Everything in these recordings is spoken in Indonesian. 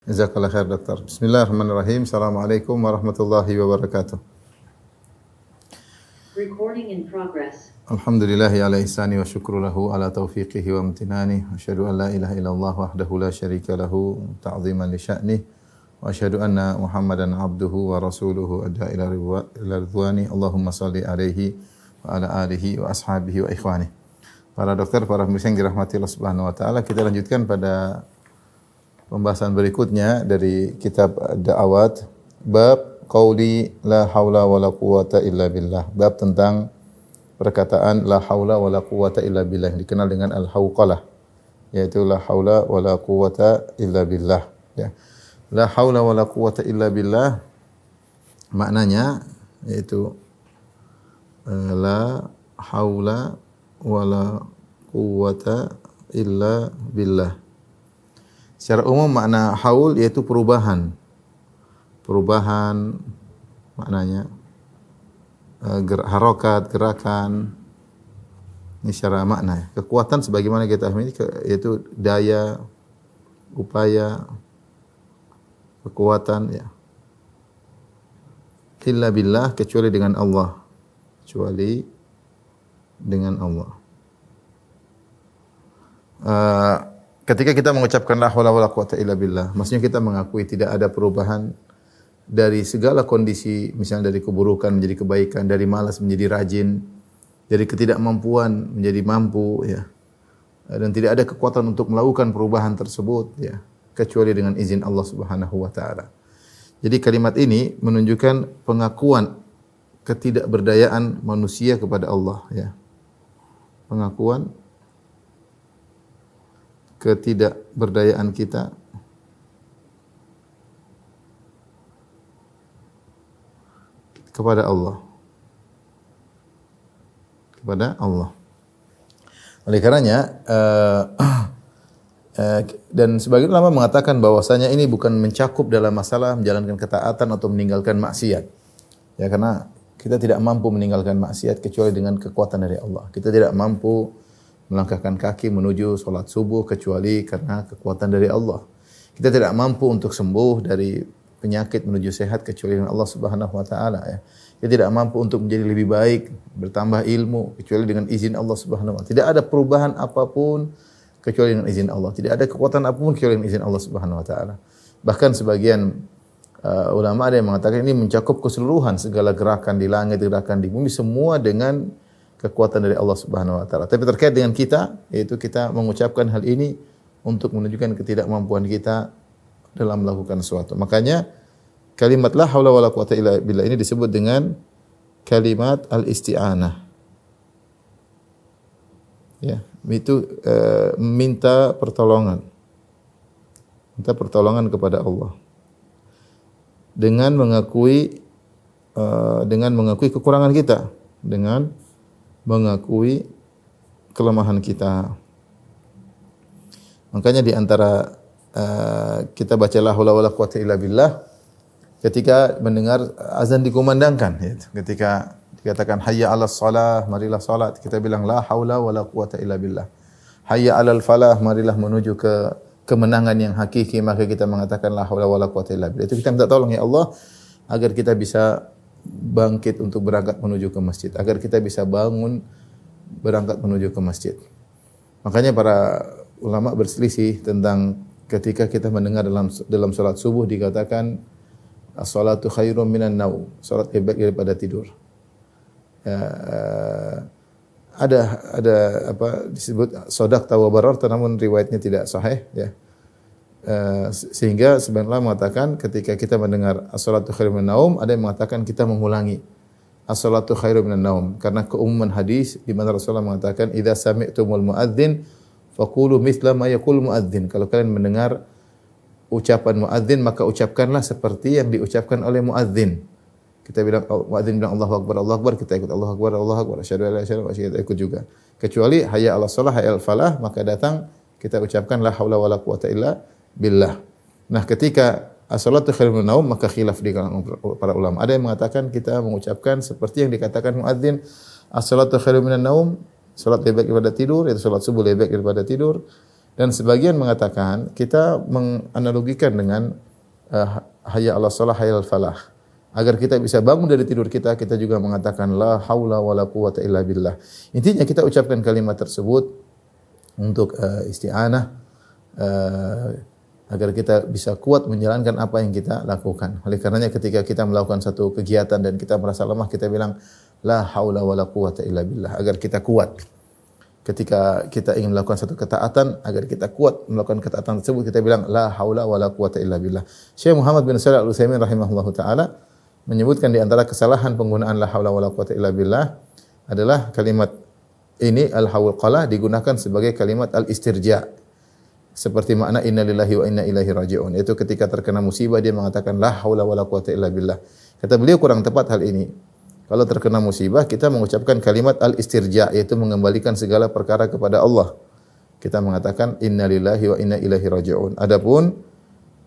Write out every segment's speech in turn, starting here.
Jazakallah khair dokter. Bismillahirrahmanirrahim. Assalamualaikum warahmatullahi wabarakatuh. Recording in progress. Alhamdulillahi ala ihsani wa syukru lahu ala taufiqihi wa amtinani. Wa asyhadu an la ilaha illallah wahdahu la syarika lahu ta'ziman li sya'nih. Wa asyhadu anna Muhammadan abduhu wa rasuluhu adda ila ridwani. Allahumma salli alaihi wa ala alihi wa ashabihi wa ikhwani. Para dokter, para pemirsa yang dirahmati Allah Subhanahu wa taala, kita lanjutkan pada pembahasan berikutnya dari kitab Da'awat, bab qauli la haula wala quwata illa billah. Bab tentang perkataan la haula wala quwata illa billah, yang dikenal dengan al-hauqalah, yaitu la haula wala quwata illa billah, ya. La haula wala quwata illa billah maknanya yaitu la haula wala quwata illa billah. Secara umum makna haul yaitu perubahan. Perubahan maknanya harokat, gerakan. Ini secara makna. Kekuatan sebagaimana kita pahami yaitu daya, upaya, kekuatan, ya. Illa billah, kecuali dengan Allah. Kecuali dengan Allah. Ketika kita mengucapkan la haula wala quwata illa billah, maksudnya kita mengakui tidak ada perubahan dari segala kondisi, misalnya dari keburukan menjadi kebaikan, dari malas menjadi rajin, dari ketidakmampuan menjadi mampu, ya. Dan tidak ada kekuatan untuk melakukan perubahan tersebut, ya, kecuali dengan izin Allah Subhanahu wa taala. Jadi kalimat ini menunjukkan pengakuan ketidakberdayaan manusia kepada Allah, ya. Pengakuan ketidakberdayaan kita kepada Allah. Kepada Allah. Oleh karenanya dan sebagian ulama mengatakan bahwasanya ini bukan mencakup dalam masalah menjalankan ketaatan atau meninggalkan maksiat. Ya, karena kita tidak mampu meninggalkan maksiat kecuali dengan kekuatan dari Allah. Kita tidak mampu melangkahkan kaki menuju salat subuh kecuali karena kekuatan dari Allah. Kita tidak mampu untuk sembuh dari penyakit menuju sehat kecuali dengan Allah Subhanahu wa taala, ya. Kita tidak mampu untuk menjadi lebih baik, bertambah ilmu kecuali dengan izin Allah Subhanahu wa taala. Tidak ada perubahan apapun kecuali dengan izin Allah. Tidak ada kekuatan apapun kecuali dengan izin Allah Subhanahu wa taala. Bahkan sebagian ulama ada yang mengatakan ini mencakup keseluruhan segala gerakan di langit, gerakan di bumi, semua dengan kekuatan dari Allah Subhanahu wa taala. Tapi terkait dengan kita, yaitu kita mengucapkan hal ini untuk menunjukkan ketidakmampuan kita dalam melakukan sesuatu. Makanya kalimat la haula wala quwata illa billah ini disebut dengan kalimat al-isti'anah. Ya, itu minta pertolongan. Minta pertolongan kepada Allah. Dengan mengakui kekurangan kita, dengan mengakui kelemahan kita. Makanya di antara kita baca la haula wala quwata illa billah ketika mendengar azan dikumandangkan, ya. Ketika dikatakan hayya 'alas shalah, marilah salat, kita bilang la haula wala quwata illa billah. Hayya 'alal falah, marilah menuju ke kemenangan yang hakiki, maka kita mengatakan la haula wala quwata illa billah. Itu kita minta tolong ya Allah agar kita bisa bangkit untuk berangkat menuju ke masjid, agar kita bisa bangun berangkat menuju ke masjid. Makanya para ulama berselisih tentang ketika kita mendengar dalam salat subuh dikatakan as-salatu khairum minan naum, salat lebih baik daripada tidur. Ada disebut shadaqta wa bararta, namun riwayatnya tidak sahih, ya. Sehingga sebenarnya mengatakan ketika kita mendengar as-salatu khairum minan naum, ada yang mengatakan kita mengulangi as-salatu khairum minan naum, karena keumuman hadis di mana Rasulullah mengatakan idza sami'tumul muadzin faqulu mithla ma yaqul muadzin. Kalau kalian mendengar ucapan muadzin maka ucapkanlah seperti yang diucapkan oleh muadzin. Kita bilang muadzin bilang Allahu akbar, kita ikut Allahu akbar, asyhadu an la ilaha illallah, kita ikut juga. Kecuali hayya 'alas shalah, hayya 'alal falah, maka datang kita ucapkan la haula wala quwata illa billah. Nah, ketika as-salatu khairun minan naum maka khilaf di kalangan para ulama. Ada yang mengatakan kita mengucapkan seperti yang dikatakan muadzin, as-salatu khairun minan naum, salat lebih baik daripada tidur, yaitu salat subuh lebih baik daripada tidur. Dan sebagian mengatakan kita menganalogikan dengan hayya 'alas shalah hayya 'alal falah. Agar kita bisa bangun dari tidur kita, kita juga mengatakan la haula wala quwata illa billah. Intinya kita ucapkan kalimat tersebut untuk isti'anah agar kita bisa kuat menjalankan apa yang kita lakukan. Oleh karenanya ketika kita melakukan satu kegiatan dan kita merasa lemah, kita bilang la haula wala quwata illa billah agar kita kuat. Ketika kita ingin melakukan satu ketaatan, agar kita kuat melakukan ketaatan tersebut, kita bilang la haula wala quwata illa billah. Syekh Muhammad bin Shalih Al-Utsaimin rahimahullahu taala menyebutkan di antara kesalahan penggunaan la haula wala quwata illa billah adalah kalimat ini al-hawqalah digunakan sebagai kalimat al-istirja. Seperti makna inna lillahi wa inna ilaihi raji'un. Itu ketika terkena musibah dia mengatakan la haula wala quwata illa billah. Kata beliau kurang tepat hal ini. Kalau terkena musibah, kita mengucapkan kalimat al-istirja, yaitu mengembalikan segala perkara kepada Allah. Kita mengatakan inna lillahi wa inna ilaihi raji'un. Adapun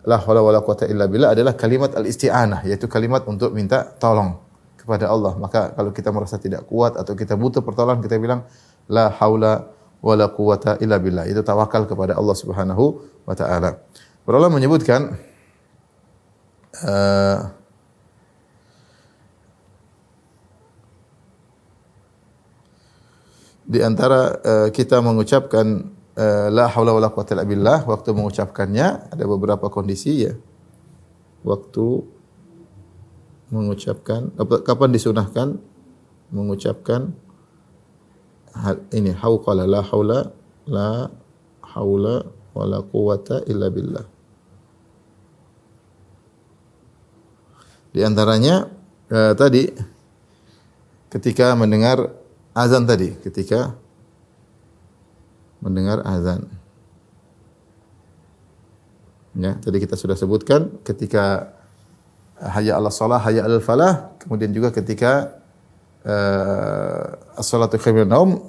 la haula wala quwata illa billah adalah kalimat al-isti'anah, yaitu kalimat untuk minta tolong kepada Allah. Maka kalau kita merasa tidak kuat atau kita butuh pertolongan, kita bilang la haula wala quwata illa billah. Itu tawakal kepada Allah Subhanahu wa taala. Para ulama menyebutkan di antara kita mengucapkan la haula wala quwata illa billah, waktu mengucapkannya ada beberapa kondisi ya. Waktu mengucapkan kapan disunahkan mengucapkan ini hauqala la haula wala quwata illa billah. Di antaranya tadi ketika mendengar azan tadi, ketika mendengar azan. Ya, tadi kita sudah sebutkan ketika hayya 'alas shalah, hayya 'alal falah, kemudian juga ketika as-salatu khairun naum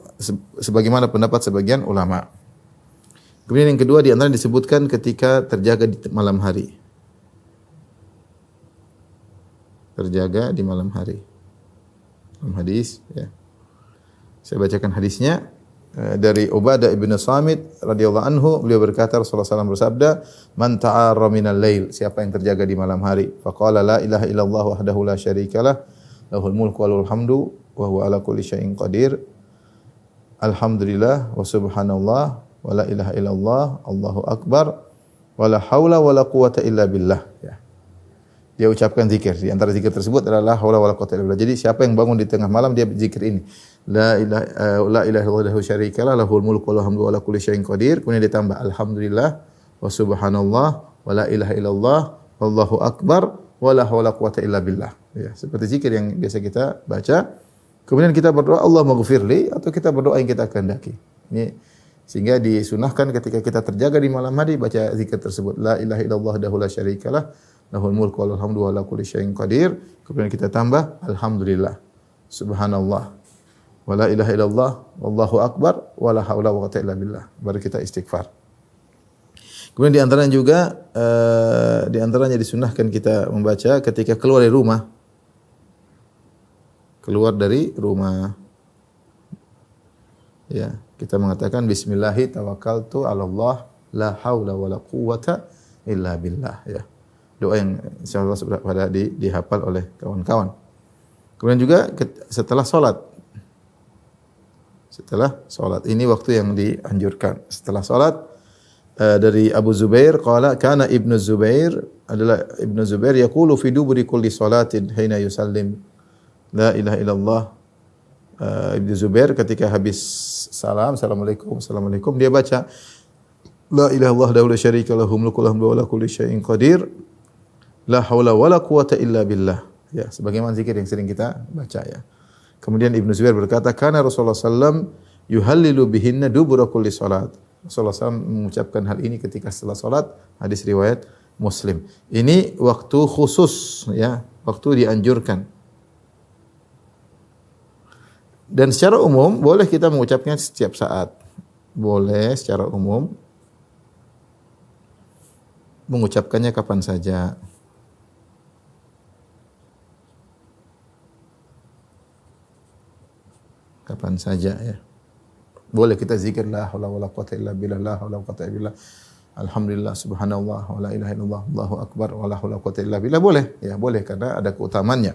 sebagaimana pendapat sebagian ulama. Kemudian yang kedua di antara disebutkan ketika terjaga di malam hari. Terjaga di malam hari. Dalam hadis ya. Saya bacakan hadisnya dari Ubadah ibn Samit radhiyallahu anhu, beliau berkata Rasulullah SAW bersabda, "Man ta'arra minal lail," siapa yang terjaga di malam hari, faqala la ilaha illallah wahdahu la syarikalah, lahul mulku wa lahul hamdu wa huwa ala kulli syai'in qadir. Alhamdulillah wa subhanallah wa la ilaha illallah, Allahu akbar, wa la haula wa la quwata illa billah. Ya. Dia ucapkan zikir. Di antara zikir tersebut adalah la haula wala quwata illa billah. Jadi siapa yang bangun di tengah malam dia zikir ini. La ilaha illallah syarikalah lahul mulku wa lahul hamdu wa la kulli syai'in qadir. Kemudian ditambah alhamdulillah wa subhanallah wa la ilaha illallah wallahu akbar wa la haula quwata illa billah. Ya, seperti zikir yang biasa kita baca. Kemudian kita berdoa Allah maghfirli atau kita berdoa yang kita kehendaki. Ini sehingga disunahkan ketika kita terjaga di malam hari baca zikir tersebut. La ilaha illallah wahdahu la syarikalah lahul mulku wa lahul hamdu wa la kulli syai'in qadir. Kemudian kita tambah alhamdulillah, subhanallah, wa la ilaha illallah, wallahu akbar, wa la haula wa quwata illa billah. Baru kita istighfar. Kemudian di antaranya juga di antaranya disunahkan kita membaca ketika keluar dari rumah. Keluar dari rumah. Ya, kita mengatakan bismillahi tawakkaltu 'ala Allah la haula wa la quwata illa billah ya. Doa yang insyaallah sudah pada dihafal oleh kawan-kawan. Kemudian juga setelah salat. Setelah salat ini waktu yang dianjurkan. Setelah salat dari Abu Zubair qala kana Ibnu Zubair adalah Ibnu Zubair yaqulu fi duburi kulli salatin hina yusallim la ilaha illallah. Ibnu Zubair ketika habis salam assalamualaikum dia baca la ilaha illallah la syarika lahu mulku wa la kulli syai'in qadir la haula wala quwata illa billah. Ya, sebagaimana zikir yang sering kita baca ya. Kemudian Ibnu Zubair berkata, "Kana Rasulullah sallam yuhallilu bihinna dubura kulli salat." Rasulullah SAW mengucapkan hal ini ketika setelah salat, hadis riwayat Muslim. Ini waktu khusus ya, waktu dianjurkan. Dan secara umum boleh kita mengucapnya setiap saat. Boleh secara umum mengucapkannya kapan saja. Kapan saja ya. Boleh kita zikir la haula wala quwata illa billah, la haula wala quwata illa billah. Alhamdulillah, subhanallah, wa la ilaha illallah, Allahu akbar, wa la haula wala quwata illa billah. Boleh, ya boleh karena ada keutamaannya.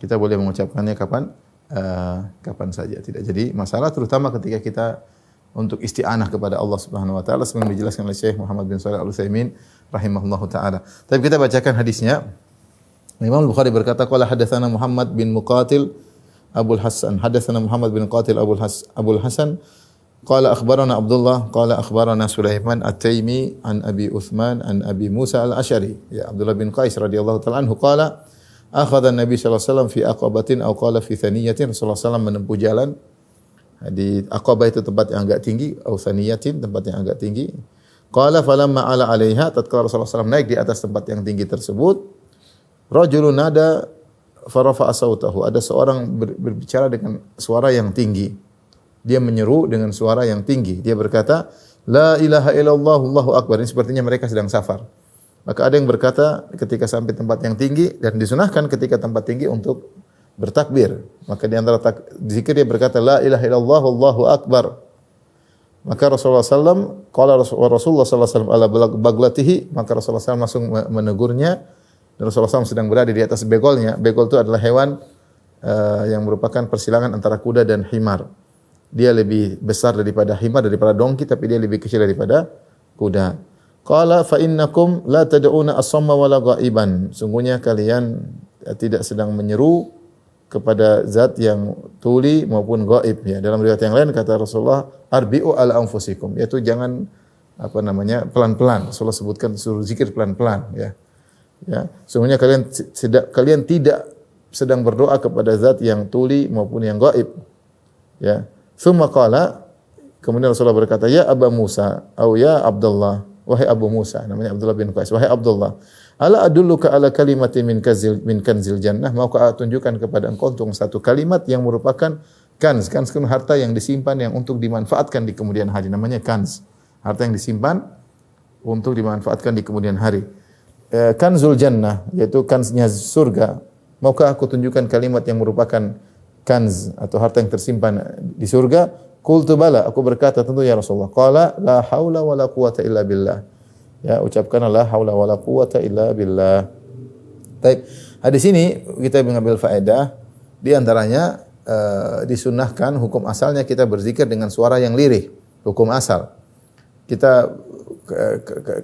Kita boleh mengucapkannya kapan saja, tidak jadi masalah, terutama ketika kita untuk isti'anah kepada Allah Subhanahu wa taala sebagaimana dijelaskan oleh Syekh Muhammad bin Shalih Al-Utsaimin rahimahullahu taala. Tapi kita bacakan hadisnya. Imam Al-Bukhari berkata qala hadatsana Muhammad bin Muqatil Abul Hasan, hadatsana Muhammad bin Qatil Abul Hasan qala akhbarana Abdullah qala akhbarana Sulaiman At-Taimi an Abi Uthman an Abi Musa Al-Asy'ari, ya Abdullah bin Qais radhiyallahu taala anhu qala akhadha Nabi sallallahu alaihi wasallam fi aqabatin aw qala fi thaniyatin. Rasulullah sallallahu menempuh jalan di Aqabah, itu tempat yang agak tinggi, aw thaniyatin tempat yang agak tinggi. Qala falamma ala 'alaiha, tatkala Rasulullah sallallahu naik di atas tempat yang tinggi tersebut, rajulun nada farafa'a sautahu, ada seorang berbicara dengan suara yang tinggi. Dia menyeru dengan suara yang tinggi. Dia berkata, la ilaha illallah, Allahu akbar. Ini sepertinya mereka sedang safar. Maka ada yang berkata ketika sampai tempat yang tinggi, dan disunahkan ketika tempat tinggi untuk bertakbir. Maka di antara zikir dia berkata la ilaha illallah, Allahu akbar. Maka Rasulullah sallallahu alaihi wasallam ala baglatihi, maka Rasulullah sallallahu langsung menegurnya. Dan Rasulullah SAW sedang berada di atas begolnya. Begol itu adalah hewan yang merupakan persilangan antara kuda dan himar. Dia lebih besar daripada himar, daripada dongki, tapi dia lebih kecil daripada kuda. Qala fa innakum la tad'una as-samma wala ghaiban. Sungguhnya kalian tidak sedang menyeru kepada zat yang tuli maupun gaib, ya. Dalam riwayat yang lain kata Rasulullah, arbi'u ala anfusikum, yaitu jangan pelan-pelan. Rasulullah sebutkan suruh zikir pelan-pelan, ya. Ya, sungguhnya kalian tidak sedang berdoa kepada zat yang tuli maupun yang gaib. Ya. Tsumma qala, kemudian Rasulullah berkata, ya Aba Musa, atau ya Abdullah, wahai Abu Musa, namanya Abdullah bin Qais, wahai Abdullah, ala adulluka ala kalimatin min kanzil jannah, maukah aku tunjukkan kepada engkau tentang satu kalimat yang merupakan kanz. Kanz kan harta yang disimpan yang untuk dimanfaatkan di kemudian hari, namanya kanz. Harta yang disimpan untuk dimanfaatkan di kemudian hari. Kanzul jannah, yaitu kanznya surga. Maukah aku tunjukkan kalimat yang merupakan kanz atau harta yang tersimpan di surga? Qultu bala, aku berkata tentu ya Rasulullah. Qala la haula wala quwata illa billah. Ya, ucapkanlah la haula wala quwata illa billah. Baik. Di sini kita mengambil faedah, di antaranya disunnahkan hukum asalnya kita berzikir dengan suara yang lirih, hukum asal. Kita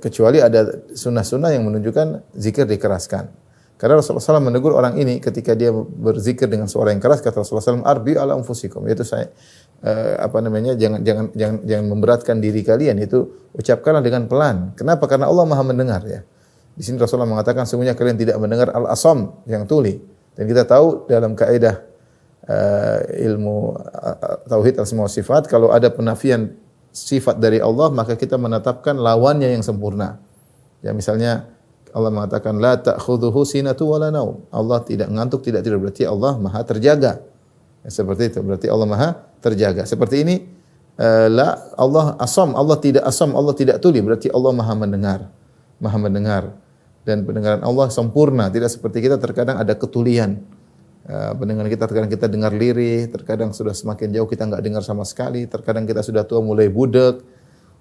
kecuali ada sunnah-sunnah yang menunjukkan zikir dikeraskan. Karena Rasulullah SAW menegur orang ini ketika dia berzikir dengan suara yang keras, kata Rasulullah SAW, arbi ala anfusikum, yaitu jangan memberatkan diri kalian, itu ucapkanlah dengan pelan. Kenapa? Karena Allah Maha mendengar, ya. Di sini Rasulullah mengatakan sungguhnya kalian tidak mendengar al-asam yang tuli. Dan kita tahu dalam kaidah ilmu tauhid asma wa sifat, kalau ada penafian sifat dari Allah, maka kita menetapkan lawannya yang sempurna. Ya, misalnya Allah mengatakan la ta'khudhuhu sinatu wala naum. Allah tidak ngantuk, tidak tidur, berarti Allah Maha terjaga. Ya, seperti itu, berarti Allah Maha terjaga. Seperti ini Allah asam, Allah tidak asam, Allah tidak tuli, berarti Allah Maha mendengar. Maha mendengar. Dan pendengaran Allah sempurna, tidak seperti kita terkadang ada ketulian. Pendengaran kita terkadang kita dengar lirih, terkadang sudah semakin jauh kita enggak dengar sama sekali, terkadang kita sudah tua mulai budek,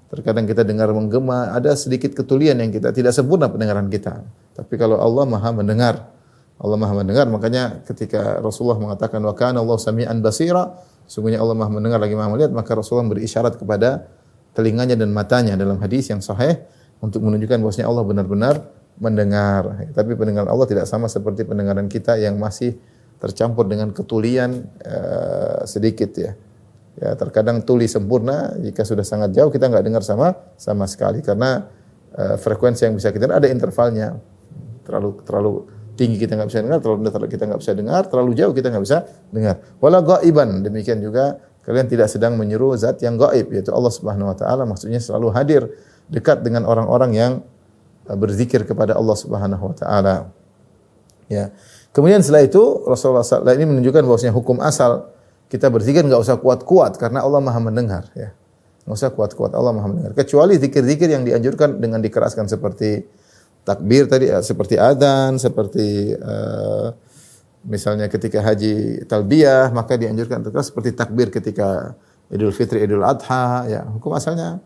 terkadang kita dengar menggema, ada sedikit ketulian yang kita tidak sempurna pendengaran kita. Tapi kalau Allah Maha mendengar, Allah Maha mendengar, makanya ketika Rasulullah mengatakan wa kana Allah sami'an basira, sungguhnya Allah Maha mendengar lagi Maha melihat, maka Rasulullah beri isyarat kepada telinganya dan matanya dalam hadis yang sahih untuk menunjukkan bahwasanya Allah benar-benar mendengar. Tapi pendengaran Allah tidak sama seperti pendengaran kita yang masih tercampur dengan ketulian sedikit, ya. Ya, terkadang tuli sempurna, jika sudah sangat jauh kita enggak dengar sama sekali karena frekuensi yang bisa kita dengar ada intervalnya. Terlalu tinggi kita enggak bisa dengar, terlalu rendah kita enggak bisa dengar, terlalu jauh kita enggak bisa dengar. Wala ghaiban, demikian juga kalian tidak sedang menyeru zat yang gaib, yaitu Allah Subhanahu wa taala, maksudnya selalu hadir dekat dengan orang-orang yang berzikir kepada Allah Subhanahu wa taala. Ya. Kemudian setelah itu Rasulullah SAW ini menunjukkan bahwasanya hukum asal kita berzikir enggak usah kuat-kuat karena Allah Maha mendengar, ya. Enggak usah kuat-kuat, Allah Maha mendengar. Kecuali zikir-zikir yang dianjurkan dengan dikeraskan seperti takbir tadi, seperti adzan, seperti misalnya ketika haji talbiyah, maka dianjurkan keras seperti takbir ketika Idul Fitri, Idul Adha, ya. Hukum asalnya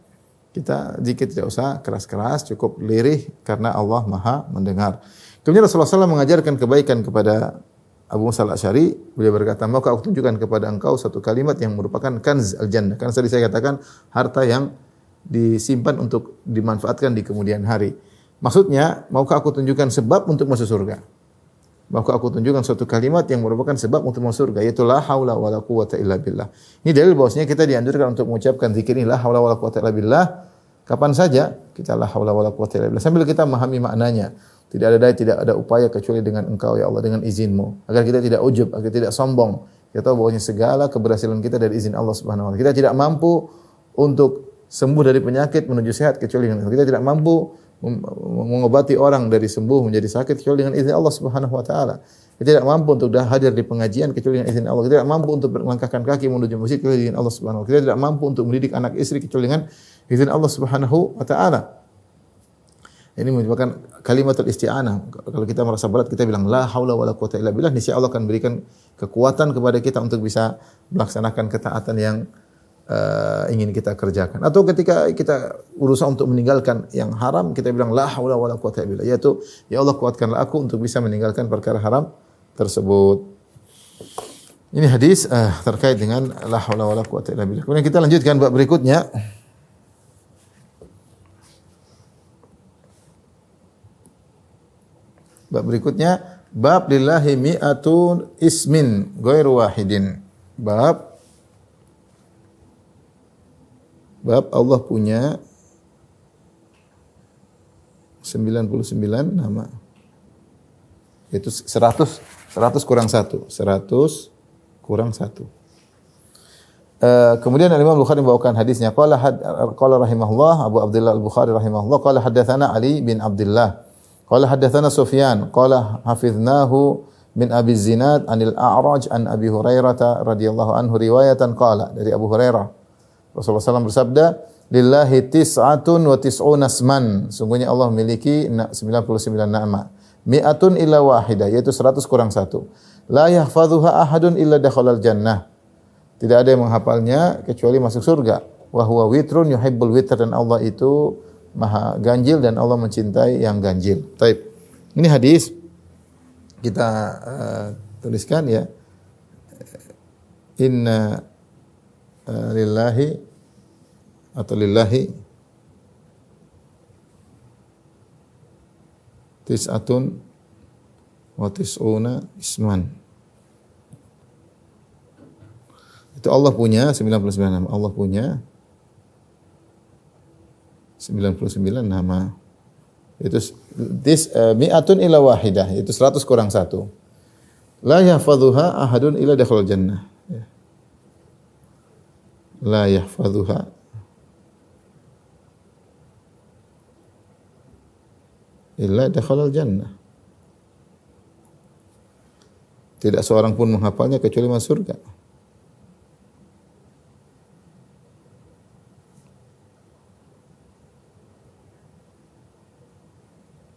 kita zikir tidak usah keras-keras, cukup lirih karena Allah Maha mendengar. Kemudian Rasulullah SAW mengajarkan kebaikan kepada Abu Musa al-Asy'ari. Beliau berkata, "Maka aku tunjukkan kepada engkau satu kalimat yang merupakan kanz al-jannah." Karena tadi saya katakan harta yang disimpan untuk dimanfaatkan di kemudian hari. Maksudnya, maukah aku tunjukkan sebab untuk masuk surga? Maukah aku tunjukkan suatu kalimat yang merupakan sebab untuk masuk surga, yaitu la haula wala quwwata illa billah. Ini dalil bahwasanya kita dianjurkan untuk mengucapkan zikir ini la haula wala quwwata illa billah kapan saja kita la haula wala quwwata illa billah sambil kita memahami maknanya. Tidak ada daya, tidak ada upaya kecuali dengan Engkau ya Allah, dengan izin-Mu. Agar kita tidak ujub, agar tidak sombong. Kita tahu bahwasanya segala keberhasilan kita dari izin Allah Subhanahu wa taala. Kita tidak mampu untuk sembuh dari penyakit menuju sehat kecuali dengan kita tidak mampu mengobati orang dari sembuh menjadi sakit kecuali dengan izin Allah Subhanahu wa taala. Kita tidak mampu untuk hadir di pengajian kecuali dengan izin Allah. Kita tidak mampu untuk melangkahkan kaki menuju masjid kecuali dengan Allah Subhanahu wa taala. Kita tidak mampu untuk mendidik anak istri kecuali dengan izin Allah Subhanahu wa taala. Ini merupakan kalimatul isti'anah. Kalau kita merasa berat, kita bilang la haula wala quwwata illa billah. Niscaya Allah akan berikan kekuatan kepada kita untuk bisa melaksanakan ketaatan yang ingin kita kerjakan. Atau ketika kita berusaha untuk meninggalkan yang haram, kita bilang la haula wala quwwata illa billah. Yaitu, ya Allah kuatkanlah aku untuk bisa meninggalkan perkara haram tersebut. Ini hadis terkait dengan la haula wala quwwata illa billah. Kemudian kita lanjutkan bab berikutnya. Bab berikutnya, bab lillahi mi'atun ismin ghairu wahidin. Bab Allah punya 99 nama. Itu 100 kurang 1. 100 kurang 1. Kemudian Imam Bukhari membawakan hadisnya. Qala rahimahullah, Abu Abdullah Al-Bukhari rahimahullah, qala haddatsana Ali bin Abdullah. Qala haddatsana Sufyan, qala hafiznahu min Abi Zinad anil A'raj an Abi Hurairah radhiyallahu anhu riwayatan qala, dari Abu Hurairah. Rasulullah SAW bersabda, lillahi tis'atun wa tis'una asman. Sungguhnya Allah memiliki 99 nama. Mi'atun illa wahidah, yaitu 100 kurang 1. La yahfadhuha ahadun illa dakhalal jannah. Tidak ada yang menghafalnya kecuali masuk surga. Wa huwa witrun yuhibbul witr, dan Allah itu Maha ganjil dan Allah mencintai yang ganjil. Taib. Ini hadis kita tuliskan ya. Inna lillahi atau lillahi tis'atun wa tis'una isman. Itu Allah punya 99 nama. Allah punya 99 nama. Itu mi'atun ila wahidah, itu 100 kurang 1. La yahfadhuha ahadun illa dakhalal jannah. La yahfadhuha illa dakhalal jannah. Tidak seorang pun menghafalnya kecuali masuk surga.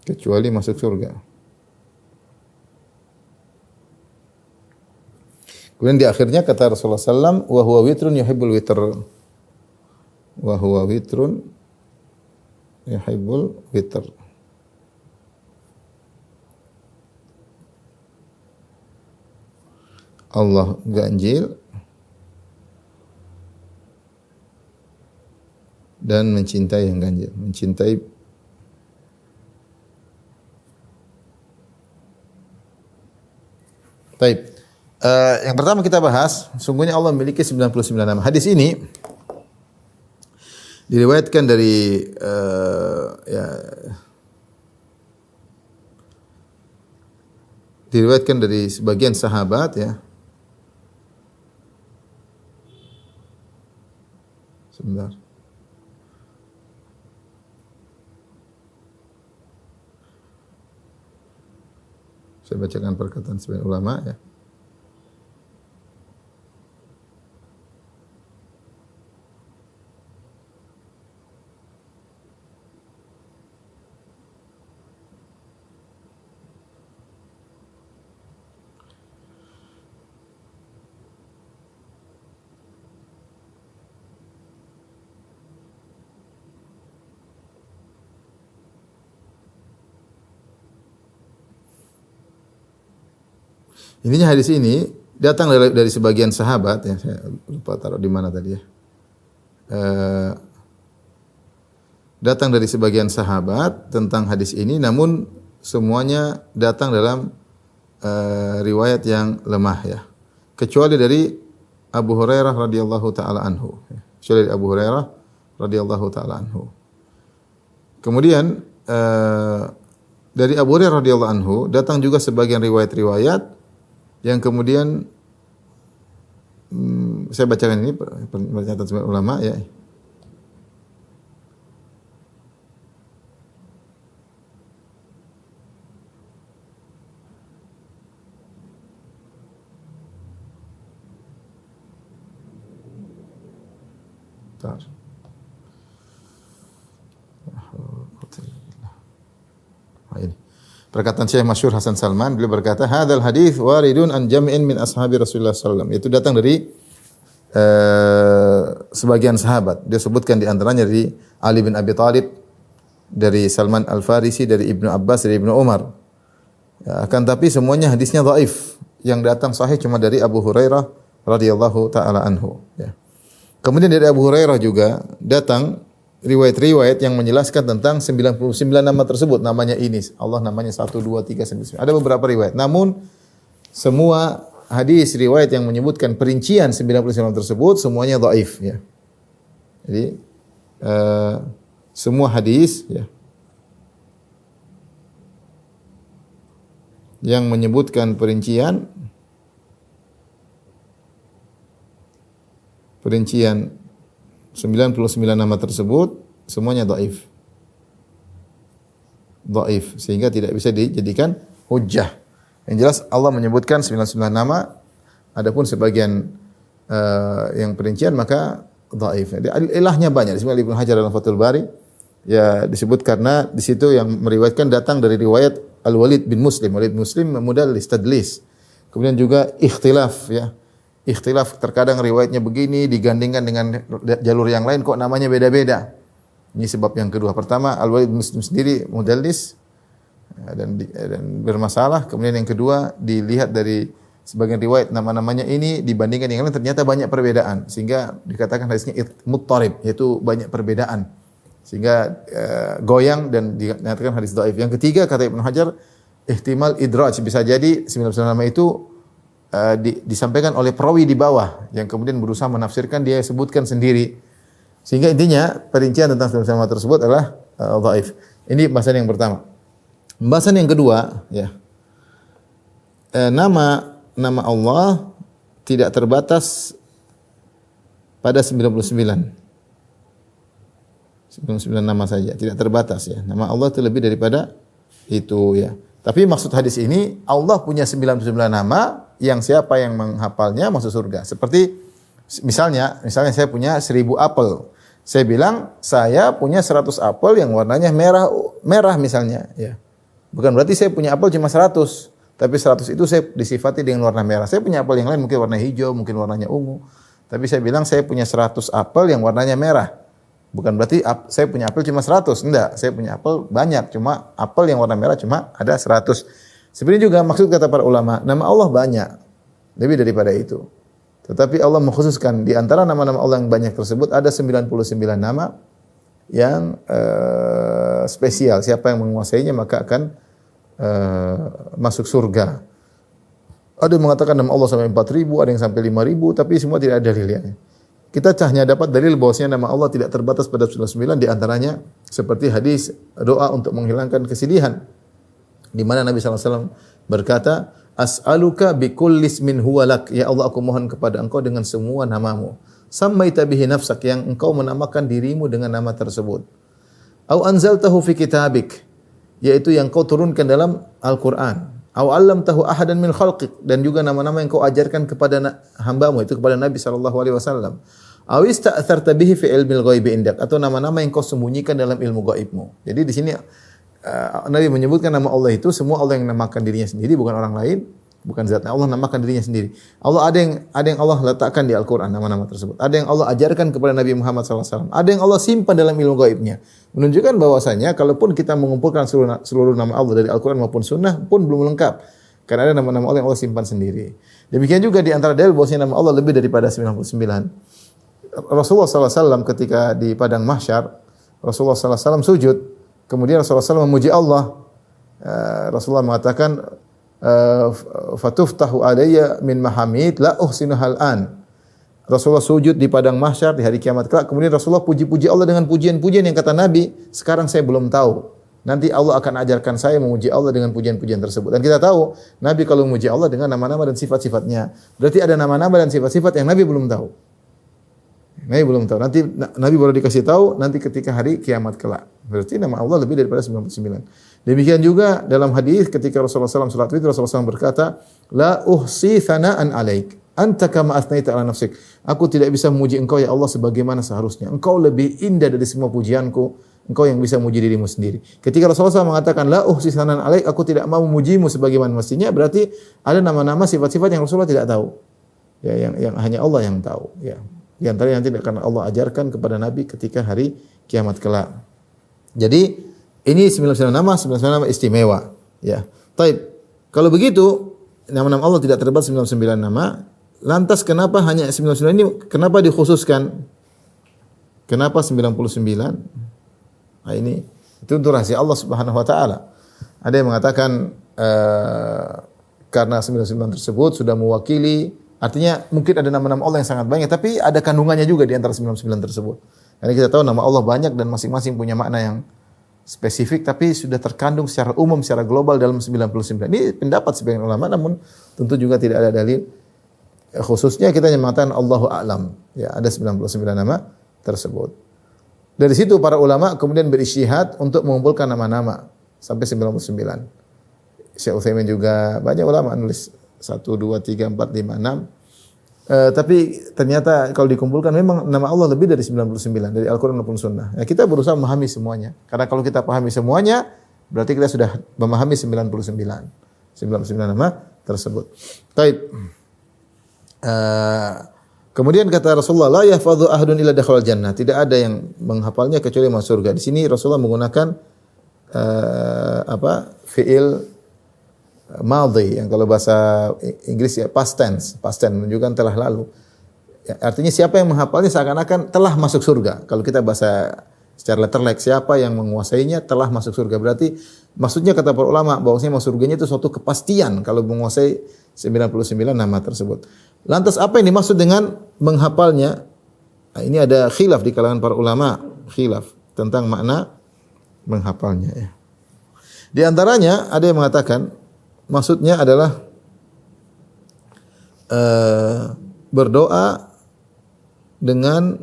Kecuali masuk surga. Kemudian di akhirnya kata Rasulullah SAW, wa huwa witrun yuhibbul witr. Wa huwa witrun yuhibbul witr. Allah ganjil dan mencintai yang ganjil, mencintai. Baik. Yang pertama kita bahas, sungguhnya Allah memiliki 99 nama. Hadis ini diriwayatkan dari diriwayatkan dari sebagian sahabat ya. Sebentar. Saya bacakan perkataan sebagian ulama ya. Intinya hadis ini datang dari sebagian sahabat, ya saya lupa taruh di mana tadi ya. Datang dari sebagian sahabat tentang hadis ini, namun semuanya datang dalam riwayat yang lemah ya. Kecuali dari Abu Hurairah radhiyallahu taala anhu. Kecuali dari Abu Hurairah radhiyallahu taala anhu. Kemudian dari Abu Hurairah radhiyallahu anhu datang juga sebagian riwayat-riwayat yang kemudian saya bacakan ini pernyataan sebagian ulama ya. Ini perkataan Syekh masyhur Hasan Salman, beliau berkata, "Hadzal hadits waridun an jam'in min ashabi Rasulullah sallallahu alaihi wasallam." Itu datang dari sebagian sahabat. Dia sebutkan di antaranya dari Ali bin Abi Thalib, dari Salman Al-Farisi, dari Ibnu Abbas, dari Ibnu Umar. Ya, akan tapi semuanya hadisnya dhaif. Yang datang sahih cuma dari Abu Hurairah radhiyallahu taala anhu, ya. Kemudian dari Abu Hurairah juga datang riwayat-riwayat yang menjelaskan tentang 99 nama tersebut. Namanya ini, Allah namanya 1, 2, 3, 9. Ada beberapa riwayat. Namun, semua hadis riwayat yang menyebutkan perincian 99 tersebut, semuanya dhaif. Ya. Jadi, semua hadis ya, yang menyebutkan perincian 99 nama tersebut semuanya dhaif. Dhaif sehingga tidak bisa dijadikan hujjah. Yang jelas Allah menyebutkan 99 nama, adapun sebagian yang perincian maka dhaif. Ilahnya banyak. Disebut Ibnu Hajar dalam Fathul Bari ya, disebut karena di situ yang meriwayatkan datang dari riwayat Al-Walid bin Muslim. Walid bin Muslim mudallis tadlis. Kemudian juga ikhtilaf ya. Ikhtilaf terkadang riwayatnya begini digandingkan dengan jalur yang lain kok namanya beda-beda. Ini sebab yang kedua. Pertama, Al-Walid bin Muslim sendiri mudallis dan bermasalah. Kemudian yang kedua, dilihat dari sebagian riwayat nama-namanya ini dibandingkan yang lain ternyata banyak perbedaan sehingga dikatakan hadisnya muttarib, yaitu banyak perbedaan. Sehingga goyang dan dikatakan hadis dhaif. Yang ketiga kata Ibnu Hajar, ihtimal idraj, bisa jadi 99 nama itu disampaikan oleh perawi di bawah yang kemudian berusaha menafsirkan, dia sebutkan sendiri. Sehingga intinya perincian tentang 99 nama tersebut adalah dhaif. Ini bahasan yang pertama. Bahasan yang kedua ya. Nama Allah tidak terbatas pada 99 nama saja, tidak terbatas ya. Nama Allah itu lebih daripada itu ya. Tapi maksud hadis ini, Allah punya 99 nama yang siapa yang menghafalnya masuk surga. Seperti misalnya saya punya 1000 apel. Saya bilang saya punya 100 apel yang warnanya merah misalnya ya. Bukan berarti saya punya apel cuma 100, tapi 100 itu saya disifati dengan warna merah. Saya punya apel yang lain mungkin warna hijau, mungkin warnanya ungu. Tapi saya bilang saya punya 100 apel yang warnanya merah. Bukan berarti saya punya apel cuma 100. Enggak, saya punya apel banyak. Cuma apel yang warna merah cuma ada 100. Sebenarnya juga maksud kata para ulama, nama Allah banyak. Lebih daripada itu. Tetapi Allah mengkhususkan di antara nama-nama Allah yang banyak tersebut ada 99 nama yang spesial. Siapa yang menguasainya maka akan masuk surga. Ada yang mengatakan nama Allah sampai 4.000, ada yang sampai 5.000, tapi semua tidak ada dalilnya. Kita hanya dapat dalil bahwasanya nama Allah tidak terbatas pada 99, di antaranya seperti hadis doa untuk menghilangkan kesedihan, di mana Nabi SAW berkata, "As'aluka bikulli ismin huwa lak." Ya Allah, aku mohon kepada Engkau dengan semua namamu. Sammaita bihi nafsak, yang Engkau menamakan dirimu dengan nama tersebut. Au anzaltahu fi kitabik, yaitu yang Kau turunkan dalam Al-Qur'an. Au 'allamtahu ahadan min khalqik, dan juga nama-nama yang Kau ajarkan kepada hambamu, itu kepada Nabi SAW. Au ista'tharta bihi fi ilmil ghaibi indak, atau nama-nama yang Kau sembunyikan dalam ilmu gaibmu. Jadi di sini Nabi menyebutkan nama Allah itu semua Allah yang namakan dirinya sendiri, bukan orang lain, bukan zatnya. Allah namakan dirinya sendiri. Allah ada yang Allah letakkan di Al-Qur'an nama-nama tersebut. Ada yang Allah ajarkan kepada Nabi Muhammad SAW. Ada yang Allah simpan dalam ilmu gaibnya. Menunjukkan bahwasanya kalaupun kita mengumpulkan seluruh nama Allah dari Al-Qur'an maupun sunnah pun belum lengkap. Karena ada nama-nama Allah yang Allah simpan sendiri. Demikian juga di antara dalil bahwasanya nama Allah lebih daripada 99. Rasulullah SAW ketika di padang mahsyar, Rasulullah SAW sujud, kemudian Rasulullah SAW memuji Allah. Rasulullah mengatakan, fatuftahu alayya min mahamid la uhsinuhal an. Rasulullah sujud di padang mahsyar di hari kiamat kelak, kemudian Rasulullah puji-puji Allah dengan pujian-pujian yang kata Nabi, sekarang saya belum tahu. Nanti Allah akan ajarkan saya memuji Allah dengan pujian-pujian tersebut. Dan kita tahu, Nabi kalau memuji Allah dengan nama-nama dan sifat-sifatnya. Berarti ada nama-nama dan sifat-sifat yang Nabi belum tahu. Nabi belum tahu. Nanti Nabi baru dikasih tahu nanti ketika hari kiamat kelak. Berarti nama Allah lebih daripada 99. Demikian juga dalam hadis ketika Rasulullah SAW salat witir, Rasulullah SAW berkata, "La uhsi thana'an 'alaik, anta kama asnaita 'ala nafsik." Aku tidak bisa memuji engkau ya Allah sebagaimana seharusnya. Engkau lebih indah dari semua pujianku. Engkau yang bisa memuji dirimu sendiri. Ketika Rasulullah SAW mengatakan, "La uhsi thana'an 'alaik," aku tidak mau memujimu sebagaimana mestinya, berarti ada nama-nama sifat-sifat yang Rasulullah tidak tahu. Ya, yang hanya Allah yang tahu, ya. Di antara yang tidak akan Allah ajarkan kepada Nabi ketika hari kiamat kelak. Jadi ini 99 nama istimewa. Ya. Taib. Kalau begitu, nama-nama Allah tidak terdapat 99 nama. Lantas kenapa hanya 99 ini? Kenapa dikhususkan? Kenapa 99? Nah ini itu untuk rahasia Allah Subhanahu Wa Taala. Ada yang mengatakan karena 99 tersebut sudah mewakili, artinya mungkin ada nama-nama Allah yang sangat banyak, tapi ada kandungannya juga di antara 99 tersebut. Karena kita tahu nama Allah banyak dan masing-masing punya makna yang spesifik, tapi sudah terkandung secara umum, secara global dalam 99. Ini pendapat sebagian ulama, namun tentu juga tidak ada dalil. Khususnya kita hanya mengatakan Allahu a'lam. Ya, ada 99 nama tersebut. Dari situ para ulama kemudian berijtihad untuk mengumpulkan nama-nama sampai 99. Syekh Utsaimin juga banyak ulama nulis 1, 2, 3, 4, 5, 6. Tapi ternyata kalau dikumpulkan memang nama Allah lebih dari 99 dari Al-Quran maupun Sunnah. Ya, kita berusaha memahami semuanya. Karena kalau kita pahami semuanya, berarti kita sudah memahami 99 nama tersebut. Taib. Kemudian kata Rasulullah, la yahfadhu ahadun illa dakhala jannah. Tidak ada yang menghafalnya kecuali masuk surga. Di sini Rasulullah menggunakan fi'il madhi yang kalau bahasa Inggris ya past tense menunjukkan telah lalu. Ya, artinya siapa yang menghafalnya seakan-akan telah masuk surga. Kalau kita bahasa secara letterlek, siapa yang menguasainya telah masuk surga. Berarti maksudnya kata para ulama bahwasanya masuk surganya itu suatu kepastian kalau menguasai 99 nama tersebut. Lantas apa yang dimaksud dengan menghafalnya? Nah, ini ada khilaf di kalangan para ulama, khilaf tentang makna menghafalnya ya. Di antaranya ada yang mengatakan maksudnya adalah berdoa dengan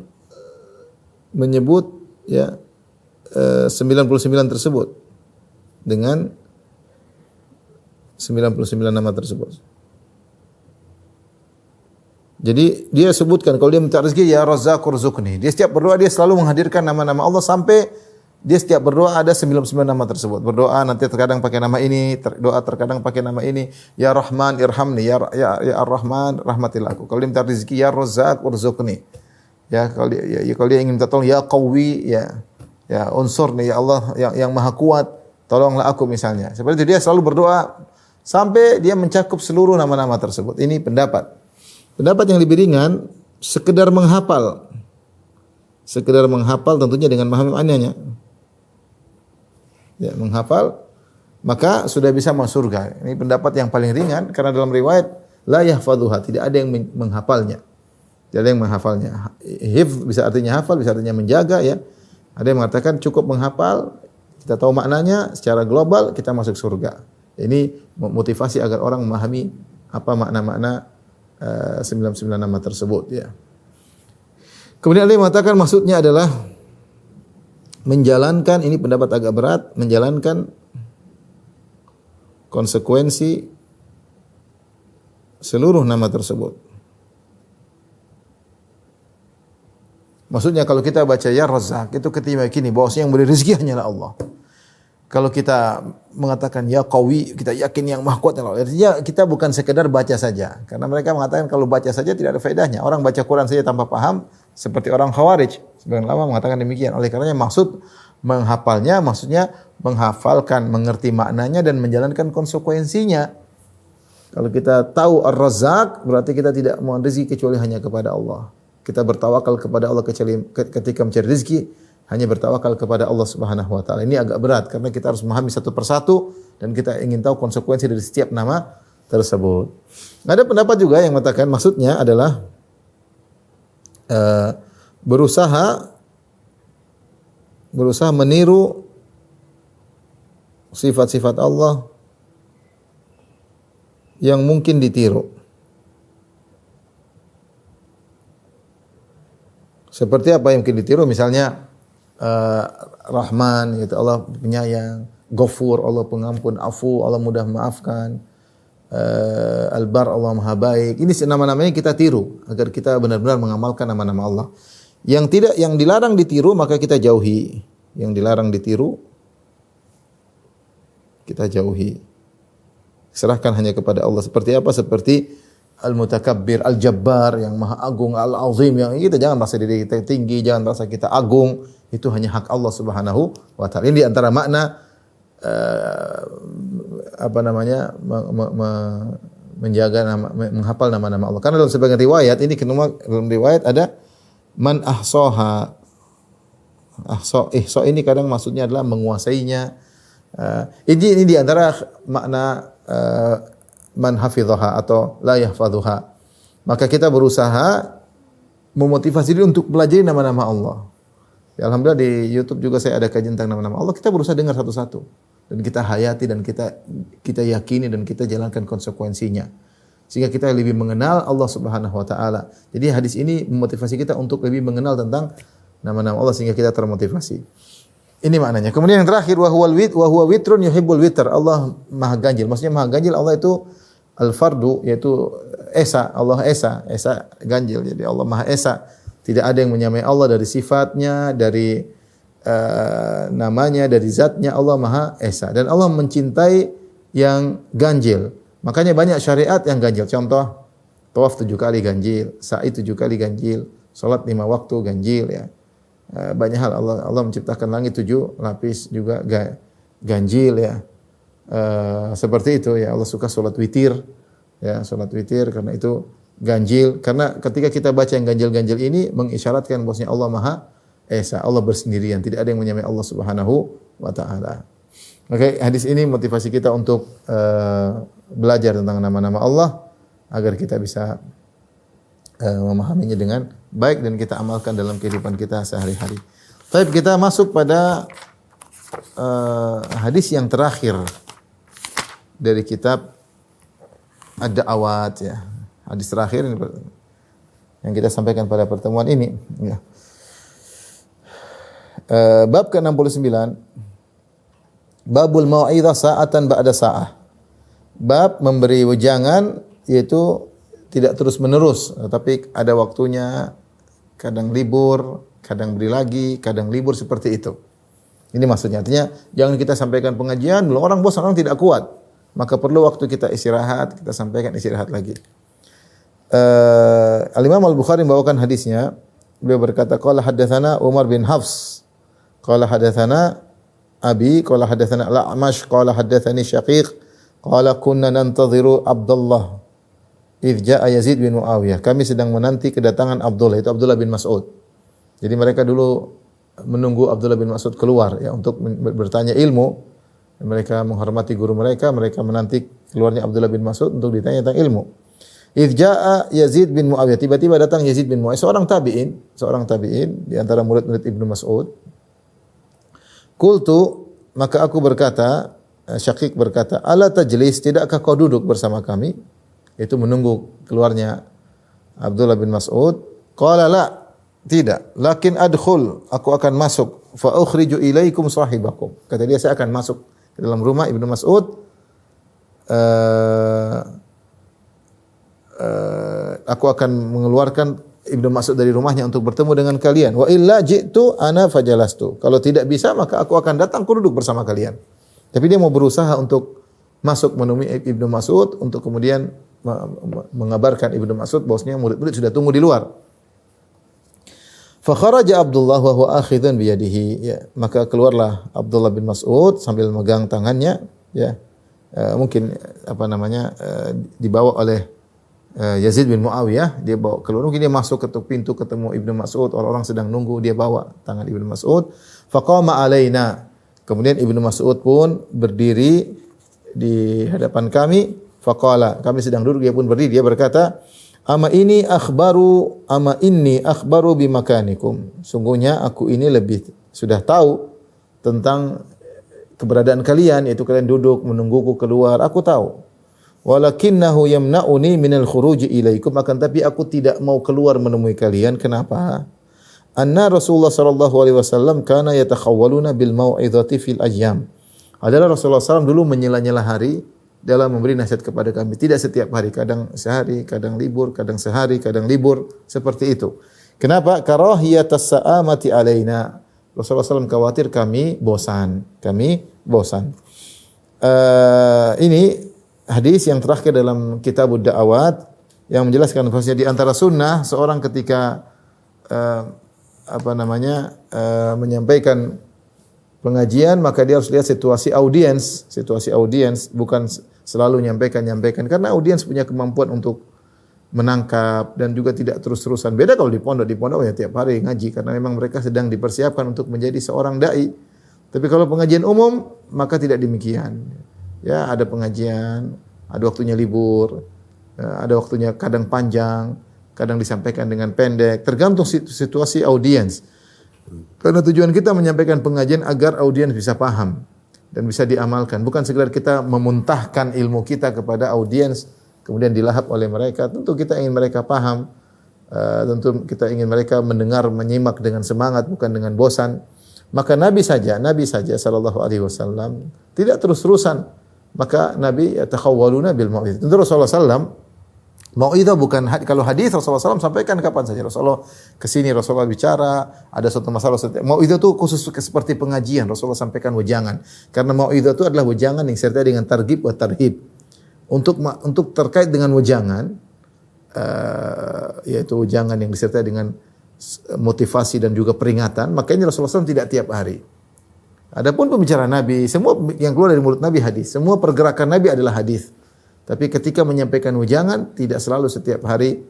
menyebut ya 99 tersebut dengan 99 nama tersebut. Jadi dia sebutkan kalau dia minta rezeki ya Razzaq urzuqni. Dia setiap berdoa dia selalu menghadirkan nama-nama Allah sampai dia setiap berdoa ada 99 nama tersebut. Berdoa nanti terkadang pakai nama ini, doa terkadang pakai nama ini. Ya Rahman irhamni, ya Ar-Rahman rahmatilah aku. Kalau dia minta rezeki ya Razzaq urzuqni. Ya kalau dia ingin minta tolong ya Qawi, ya unsurni ya Allah yang Maha Kuat, tolonglah aku misalnya. Seperti itu dia selalu berdoa sampai dia mencakup seluruh nama-nama tersebut. Ini pendapat. Pendapat yang lebih ringan sekedar menghafal. Sekedar menghafal tentunya dengan memahami maknanya. Ya, menghafal maka sudah bisa masuk surga. Ini pendapat yang paling ringan karena dalam riwayat la yahfadhuha, tidak ada yang menghafalnya. Tidak ada yang menghafalnya. Hifz bisa artinya hafal, bisa artinya menjaga ya. Ada yang mengatakan cukup menghafal, kita tahu maknanya secara global kita masuk surga. Ini motivasi agar orang memahami apa makna-makna 99 nama tersebut ya. Kemudian ada yang mengatakan maksudnya adalah menjalankan, ini pendapat agak berat, menjalankan konsekuensi seluruh nama tersebut. Maksudnya kalau kita baca ya Razzaq itu kita meyakini bahwasanya yang beri rezeki hanyalah Allah. Kalau kita mengatakan ya Qawi, kita yakin yang Maha Kuat adalah Allah. Artinya kita bukan sekedar baca saja. Karena mereka mengatakan kalau baca saja tidak ada faedahnya. Orang baca Quran saja tanpa paham seperti orang Khawarij. Sebagian ulama mengatakan demikian. Oleh karenanya maksud menghafalnya maksudnya menghafalkan, mengerti maknanya dan menjalankan konsekuensinya. Kalau kita tahu Ar-Razzaq, berarti kita tidak mohon rezeki kecuali hanya kepada Allah. Kita bertawakal kepada Allah ketika mencari rezeki, hanya bertawakal kepada Allah Subhanahu wa taala. Ini agak berat karena kita harus memahami satu persatu dan kita ingin tahu konsekuensi dari setiap nama tersebut. Ada pendapat juga yang mengatakan maksudnya adalah berusaha meniru sifat-sifat Allah yang mungkin ditiru. Seperti apa yang mungkin ditiru? Misalnya Rahman, yaitu Allah penyayang, Ghafur, Allah pengampun, Afu, Allah mudah memaafkan, Al-Bar, Allah Maha Baik. Ini nama-namanya kita tiru agar kita benar-benar mengamalkan nama-nama Allah. Yang dilarang ditiru maka kita jauhi. Yang dilarang ditiru kita jauhi. Serahkan hanya kepada Allah. Seperti apa? Seperti Al-Mutakabbir, Al-Jabbar, yang Maha Agung, Al-Azim, yang kita jangan merasa diri kita tinggi, jangan merasa kita agung. Itu hanya hak Allah Subhanahu wa taala. Ini di antara makna menjaga nama, menghafal nama-nama Allah. Karena dalam sebagian riwayat ini dalam riwayat ada man ahsaha. Ihsa ini kadang maksudnya adalah menguasainya. Ini di antara makna man hafidhaha atau la yahfadhuha. Maka kita berusaha memotivasi diri untuk belajar nama-nama Allah. Ya, alhamdulillah di YouTube juga saya ada kajian tentang nama-nama Allah. Kita berusaha dengar satu-satu dan kita hayati dan kita yakini dan kita jalankan konsekuensinya. Sehingga kita lebih mengenal Allah Subhanahu wa taala. Jadi hadis ini memotivasi kita untuk lebih mengenal tentang nama-nama Allah sehingga kita termotivasi. Ini maknanya. Kemudian yang terakhir wa huwa witrun yuhibbul witr. Allah Maha ganjil. Maksudnya Maha ganjil Allah itu al-fardu, yaitu esa. Allah esa ganjil. Jadi Allah Maha esa. Tidak ada yang menyamai Allah dari sifatnya, dari namanya, dari zatnya. Allah Maha esa. Dan Allah mencintai yang ganjil. Makanya banyak syariat yang ganjil. Contoh, tawaf 7 kali ganjil, sa'i 7 kali ganjil, salat 5 waktu ganjil ya. Banyak hal Allah menciptakan langit 7 lapis juga ganjil ya. Seperti itu ya, Allah suka salat witir ya, salat witir karena itu ganjil. Karena ketika kita baca yang ganjil-ganjil ini mengisyaratkan bahwasanya Allah Maha Esa, Allah bersendirian, tidak ada yang menyamai Allah Subhanahu wa taala. Oke, hadis ini motivasi kita untuk belajar tentang nama-nama Allah agar kita bisa memahaminya dengan baik dan kita amalkan dalam kehidupan kita sehari-hari. Baik, kita masuk pada hadis yang terakhir dari kitab Ad-Da'awat ya. Hadis terakhir yang kita sampaikan pada pertemuan ini ya. Bab ke-69, Babul Mau'izah sa'atan ba'da sa'ah. Bab memberi wejangan, yaitu tidak terus menerus, tapi ada waktunya, kadang libur, kadang beri lagi, kadang libur, seperti itu. Ini maksudnya, artinya jangan kita sampaikan pengajian, belum orang bosan, orang tidak kuat. Maka perlu waktu kita istirahat, kita sampaikan istirahat lagi. Al-Imam Al-Bukhari membawakan hadisnya, beliau berkata, qala haddatsana Umar bin Hafs, qala haddatsana Abi, qala haddatsana Al-A'mash, qala haddatsani Syaqiq, qala kunna nantadhiru Abdullah idh ja'a Yazid bin Muawiyah. Kami sedang menanti kedatangan Abdullah, itu Abdullah bin Mas'ud. Jadi mereka dulu menunggu Abdullah bin Mas'ud keluar ya untuk bertanya ilmu. Mereka menghormati guru mereka, mereka menanti keluarnya Abdullah bin Mas'ud untuk ditanya tentang ilmu. Idh ja'a Yazid bin Muawiyah. Tiba-tiba datang Yazid bin Muawiyah, seorang tabi'in di antara murid-murid Ibnu Mas'ud. Qultu, maka aku berkata, Syaqiq berkata, ala tajlis, tidakkah kau duduk bersama kami? Itu menunggu keluarnya Abdullah bin Mas'ud. Qala la, tidak. Lakin adkhul, aku akan masuk. Fa ukhriju ilaikum sahibakum. Kata dia, saya akan masuk ke dalam rumah Ibnu Mas'ud. Aku akan mengeluarkan Ibnu Mas'ud dari rumahnya untuk bertemu dengan kalian. Wa illa ji'tu ana fajalastu. Kalau tidak bisa, maka aku akan datang, aku duduk bersama kalian. Tapi dia mau berusaha untuk masuk menemui Ibnu Mas'ud untuk kemudian mengabarkan Ibnu Mas'ud bahwasanya murid-murid sudah tunggu di luar. Fa kharaja Abdullah wa huwa akhidhun bi yadihi, ya, maka keluarlah Abdullah bin Mas'ud sambil megang tangannya, ya. mungkin dibawa oleh Yazid bin Muawiyah, dia bawa keluar, mungkin dia masuk ke pintu ketemu Ibnu Mas'ud, orang-orang sedang nunggu, dia bawa tangan Ibnu Mas'ud, faqama alaina. Kemudian Ibnu Mas'ud pun berdiri di hadapan kami, faqala, kami sedang duduk, dia pun berdiri, dia berkata, ama inni akhbaru bimakanikum. Sungguhnya aku ini lebih sudah tahu tentang keberadaan kalian, yaitu kalian duduk menungguku keluar, aku tahu. Walakinnahu yamna'uni minal khuruji ilaikum, akan tapi aku tidak mau keluar menemui kalian. Kenapa? Anna Rasulullah sallallahu alaihi wasallam kana yatakhawwaluna bil mau'izati fil ayyam. Adalah Rasulullah SAW dulu menyela-nyela hari dalam memberi nasihat kepada kami. Tidak setiap hari, kadang sehari, kadang libur, kadang sehari, kadang libur, seperti itu. Kenapa? Karahiyatas sa'amati alaina. Rasulullah SAW khawatir kami bosan. Ini hadis yang terakhir dalam Kitabud Da'awat yang menjelaskan bahwasanya di antara sunnah seorang ketika menyampaikan pengajian, maka dia harus lihat situasi audiens, bukan selalu nyampaikan karena audiens punya kemampuan untuk menangkap dan juga tidak terus-terusan. Beda kalau di pondok ya tiap hari ngaji karena memang mereka sedang dipersiapkan untuk menjadi seorang dai. Tapi kalau pengajian umum maka tidak demikian. Ya, ada pengajian, ada waktunya libur, ada waktunya kadang panjang, kadang disampaikan dengan pendek, tergantung situasi audiens. Karena tujuan kita menyampaikan pengajian agar audiens bisa paham dan bisa diamalkan, bukan sekedar kita memuntahkan ilmu kita kepada audiens kemudian dilahap oleh mereka. Tentu kita ingin mereka paham, tentu kita ingin mereka mendengar, menyimak dengan semangat, bukan dengan bosan. Maka Nabi saja sallallahu alaihi wasallam tidak terus-terusan. Maka Nabi yatakhawwaluna bil mau'izah. Tentu Rasulullah sallam mau'izah bukan kalau hadis Rasulullah sallam sampaikan kapan saja. Rasulullah ke sini, Rasulullah bicara, ada suatu masalah. Mau'izah itu khusus seperti pengajian, Rasulullah sampaikan wejangan. Karena mau'izah itu adalah wejangan yang disertai dengan targhib wa tarhib. Untuk terkait dengan wejangan, yaitu wejangan yang disertai dengan motivasi dan juga peringatan, makanya Rasulullah SAW tidak tiap hari. Adapun pembicaraan Nabi, semua yang keluar dari mulut Nabi hadis, semua pergerakan Nabi adalah hadis. Tapi ketika menyampaikan wejangan tidak selalu setiap hari,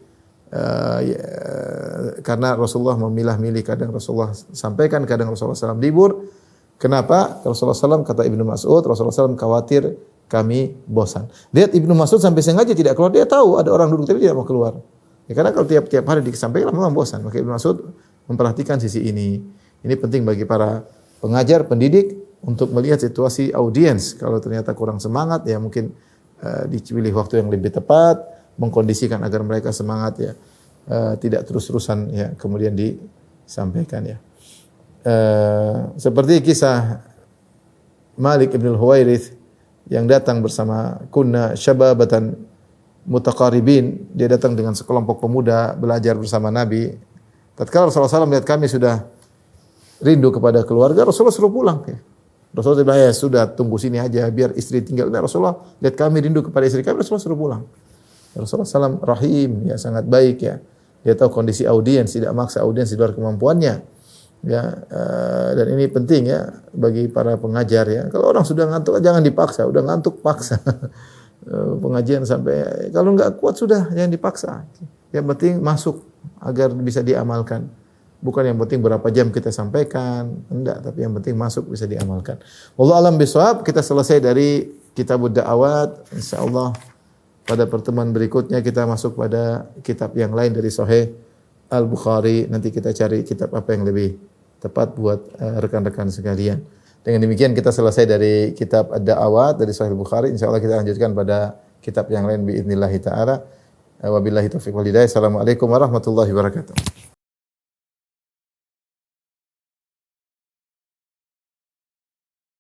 karena Rasulullah memilah-milih, kadang Rasulullah sampaikan, kadang Rasulullah SAW libur. Kenapa? Rasulullah SAW kata Ibnu Mas'ud, Rasulullah SAW khawatir kami bosan. Lihat Ibnu Mas'ud sampai sengaja tidak keluar, dia tahu ada orang duduk tapi tidak mau keluar. Ya, karena kalau tiap hari disampaikan memang bosan. Maka Ibnu Mas'ud memperhatikan sisi ini. Ini penting bagi para pengajar, pendidik untuk melihat situasi audiens. Kalau ternyata kurang semangat, ya mungkin dipilih waktu yang lebih tepat, mengkondisikan agar mereka semangat ya, tidak terus-terusan ya kemudian disampaikan ya. Seperti kisah Malik ibn al-Huwairith yang datang bersama kunna syababatan mutaqaribin, dia datang dengan sekelompok pemuda belajar bersama Nabi. Tatkala Rasulullah SAW melihat kami sudah rindu kepada keluarga, Rasulullah suruh pulang. Ya. Rasulullah bilang, ya sudah tunggu sini aja biar istri tinggal. Nah, Rasulullah lihat kami rindu kepada istri kami, Rasulullah suruh pulang. Rasulullah SAW rahim, ya sangat baik ya. Dia tahu kondisi audiens, tidak maksa audiens di luar kemampuannya. Ya, dan ini penting ya bagi para pengajar ya. Kalau orang sudah ngantuk jangan dipaksa, udah ngantuk paksa. Pengajian sampai kalau enggak kuat sudah jangan dipaksa. Yang penting masuk agar bisa diamalkan. Bukan yang penting berapa jam kita sampaikan, enggak, tapi yang penting masuk bisa diamalkan. Wallahu a'lam bishawab. Kita selesai dari Kitabud Da'awat. Insyaallah pada pertemuan berikutnya kita masuk pada kitab yang lain dari Sahih Al-Bukhari. Nanti kita cari kitab apa yang lebih tepat buat rekan-rekan sekalian. Dengan demikian kita selesai dari kitab Ad-Da'awat dari Sahih Al-Bukhari. Insyaallah kita lanjutkan pada kitab yang lain biidznillah taala. Wabillahi taufiq wal hidayah. Assalamualaikum warahmatullahi wabarakatuh.